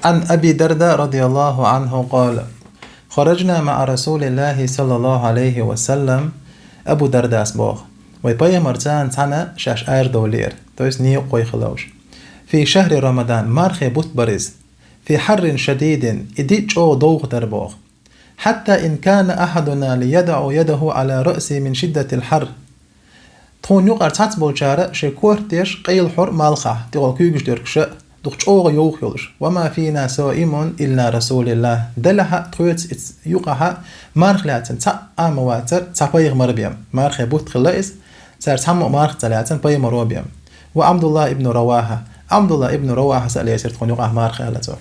عن أبي درداء رضي الله عنه قال: خرجنا مع رسول الله صلى الله عليه وسلم. أبو درداء سبوغ ويبايا مرتان تانا شاش آير دولير تويس نيو قوي خلوش في شهر رمضان مارخي بوت برز في حر شديد إديج أو دوغ دربوغ حتى إن كان أحدنا ليدع يده على رأسي من شدة الحر تون يقر تاتبول جارة شكور تيش قيل حر مالخة تيغو كيوغش ديركش دوغش أوغ يوغ يولش وما فينا صائم إلا رسول الله دلها تخويت يقها مارخ لاتن تا آمواتر تا بايغ مربيم مارخ بوت خلايس سار تامو مارخ تلاتن باي مروبيم وعبد الله ابن رواحة عبد الله ابن رواحة سأل يسير تخون يقه مارخ هلتو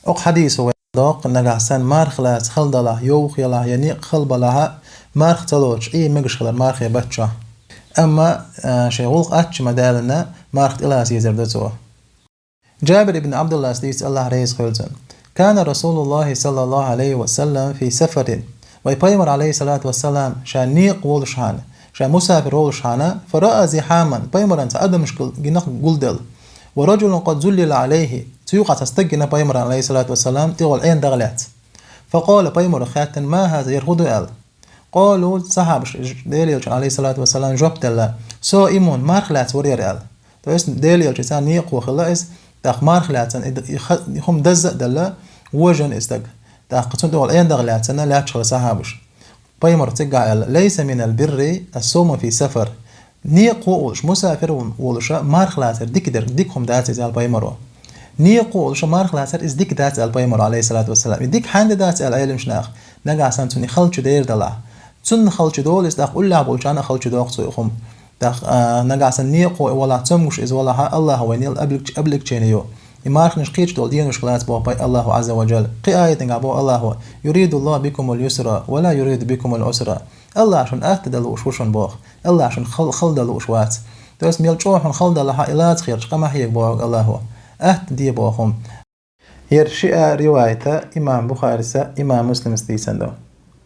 أق حديث دوق نجاسن مارخ لات خلدلا يوخ يلا يعني خلبلها مارخ تلوش إيه مجش خلر مارخ يبتشا أما شيخ أتش مدالنا مارخ إلاس يزردتو جابر بن عبد الله سديس الله رئيس خلزن كان رسول الله صلى الله عليه وسلم في سفر ويبيمر عليه الصلاة والسلام شان نيق ولشان شان مسافر ولشان فرأى زحاما بيمر أنت أدمش جنق قلدل ورجل قد زلل عليه تيوقع تستجن بيمر عليه الصلاة والسلام تقول أين دغلات فقال بيمر خاتن ما هذا يرهد ال قالوا صحاب ديليل عليه الصلاة والسلام جبت الله سو إيمون مارخلات ورير ال تويس ديليل جسان نيق وخلاص تاخ مارخلاتن يخم دزق دلا وجن استق تاخ قتون تقول أين دغلاتن لا تشغل صحابش بيمر تقع ليس من البر الصوم في سفر نيقو ولش مسافر ولش مارخلاتر ديكهم داتي زال بيمرو نيقو ولش مارخلاتر إز ديك دات البيمرو عليه الصلاة والسلام ديك حند دات العلم شناخ نجا سنتوني خلش دير دلا تون خلش دول إز داخ أولها بولشان خلش دوق سويخم داخ نجا سن نيقو ولا تمش إز ولا الله وينيل أبلك تشينيو يمارخ نشقيش دول دين وشغلات بوباي الله عز وجل قآية نجابو الله يريد الله بكم اليسر ولا يريد بكم العسر الله عشان أهتدل وشوشن بوخ الله عشان خلدل وشوات توس ميل شوحن خلدل لها إلات خير قما هيك بوخ الله أهتدي بوخم يرشئ رواية إمام بخاري إمام مسلم ستيسندو